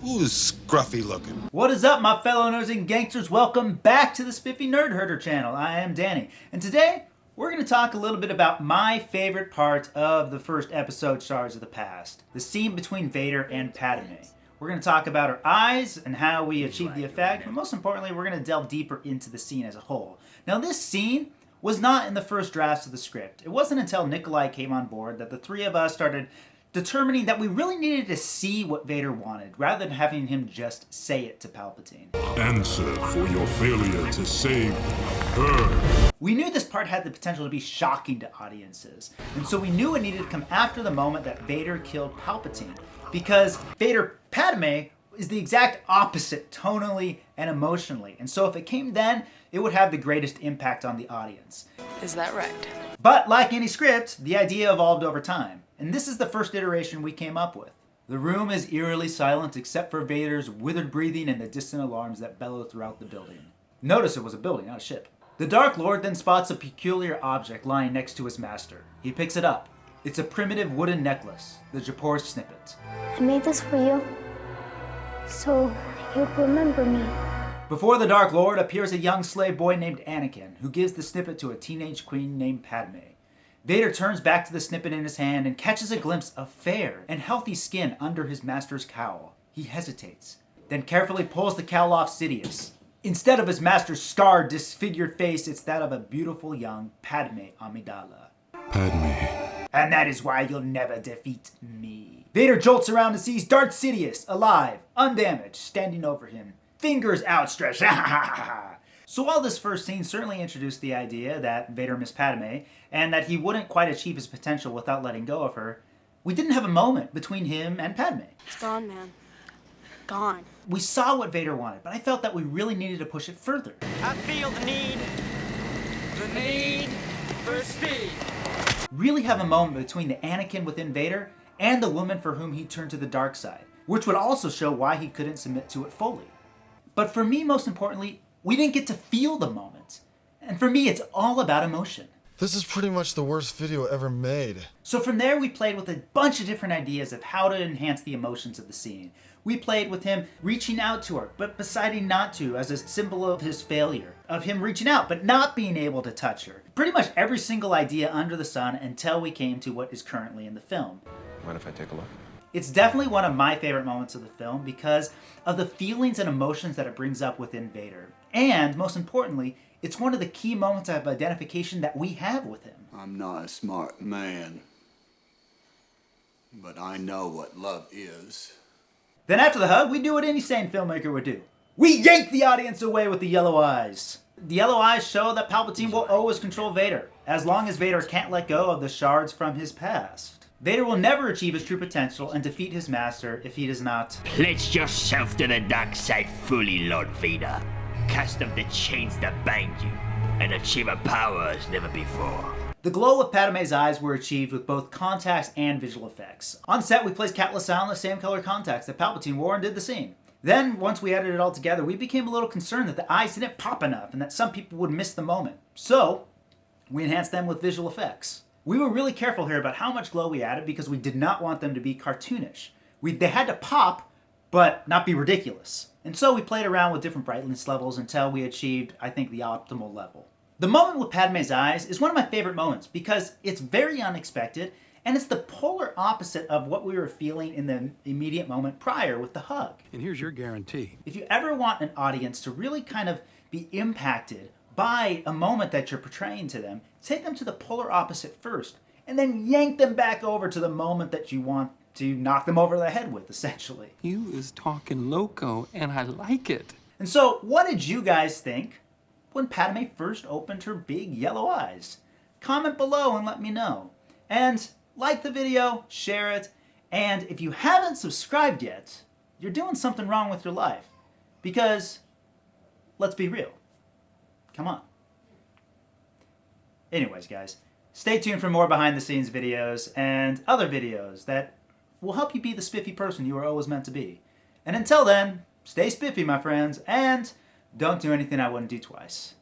Who is scruffy looking? What is up, my fellow nerds and gangsters? Welcome back to the Spiffy Nerd Herder channel. I am Danny, and today we're going to talk a little bit about my favorite part of the first episode, Shards of the Past, the scene between Vader and Padme. We're going to talk about her eyes and how we achieved the effect, but most importantly, we're going to delve deeper into the scene as a whole. Now, this scene was not in the first drafts of the script. It wasn't until Nikolai came on board that the three of us started determining that we really needed to see what Vader wanted, rather than having him just say it to Palpatine. Answer for your failure to save her. We knew this part had the potential to be shocking to audiences, and so we knew it needed to come after the moment that Vader killed Palpatine, because Vader Padme is the exact opposite tonally and emotionally, and so if it came then, it would have the greatest impact on the audience. Is that right? But like any script, the idea evolved over time, and this is the first iteration we came up with. The room is eerily silent except for Vader's withered breathing and the distant alarms that bellow throughout the building. Notice it was a building, not a ship. The Dark Lord then spots a peculiar object lying next to his master. He picks it up. It's a primitive wooden necklace, the Japor snippet. I made this for you, so you'd remember me. Before the Dark Lord appears a young slave boy named Anakin, who gives the snippet to a teenage queen named Padme. Vader turns back to the snippet in his hand and catches a glimpse of fair and healthy skin under his master's cowl. He hesitates, then carefully pulls the cowl off Sidious. Instead of his master's scarred, disfigured face, it's that of a beautiful young Padme Amidala. Padme. And that is why you'll never defeat me. Vader jolts around and sees Darth Sidious, alive, undamaged, standing over him, fingers outstretched. So while this first scene certainly introduced the idea that Vader missed Padme, and that he wouldn't quite achieve his potential without letting go of her, we didn't have a moment between him and Padme. It's gone, man. Gone. We saw what Vader wanted, but I felt that we really needed to push it further. I feel the need for speed. Really have a moment between the Anakin within Vader and the woman for whom he turned to the dark side, which would also show why he couldn't submit to it fully. But for me, most importantly, we didn't get to feel the moment. And for me, it's all about emotion. This is pretty much the worst video ever made. So from there, we played with a bunch of different ideas of how to enhance the emotions of the scene. We played with him reaching out to her, but deciding not to as a symbol of his failure. Of him reaching out, but not being able to touch her. Pretty much every single idea under the sun until we came to what is currently in the film. Mind if I take a look? It's definitely one of my favorite moments of the film because of the feelings and emotions that it brings up within Vader. And, most importantly, it's one of the key moments of identification that we have with him. I'm not a smart man, but I know what love is. Then after the hug, we do what any sane filmmaker would do. We yank the audience away with the yellow eyes. The yellow eyes show that Palpatine will always control Vader, as long as Vader can't let go of the shards from his past. Vader will never achieve his true potential and defeat his master if he does not pledge yourself to the dark side fully, Lord Vader. Cast off the chains that bind you, and achieve a power as never before. The glow of Padme's eyes were achieved with both contacts and visual effects. On set, we placed Catelyn on the same color contacts that Palpatine wore and did the same. Then, once we edited it all together, we became a little concerned that the eyes didn't pop enough and that some people would miss the moment. So, we enhanced them with visual effects. We were really careful here about how much glow we added because we did not want them to be cartoonish. They had to pop, but not be ridiculous. And so we played around with different brightness levels until we achieved, I think, the optimal level. The moment with Padme's eyes is one of my favorite moments because it's very unexpected and it's the polar opposite of what we were feeling in the immediate moment prior with the hug. And here's your guarantee. If you ever want an audience to really kind of be impacted by a moment that you're portraying to them, take them to the polar opposite first and then yank them back over to the moment that you want to knock them over the head with, essentially. You is talking loco, and I like it. And so, what did you guys think when Padme first opened her big yellow eyes? Comment below and let me know. And like the video, share it, and if you haven't subscribed yet, you're doing something wrong with your life. Because, let's be real. Come on. Anyways, guys, stay tuned for more behind the scenes videos and other videos that will help you be the spiffy person you were always meant to be. And until then, stay spiffy, my friends, and don't do anything I wouldn't do twice.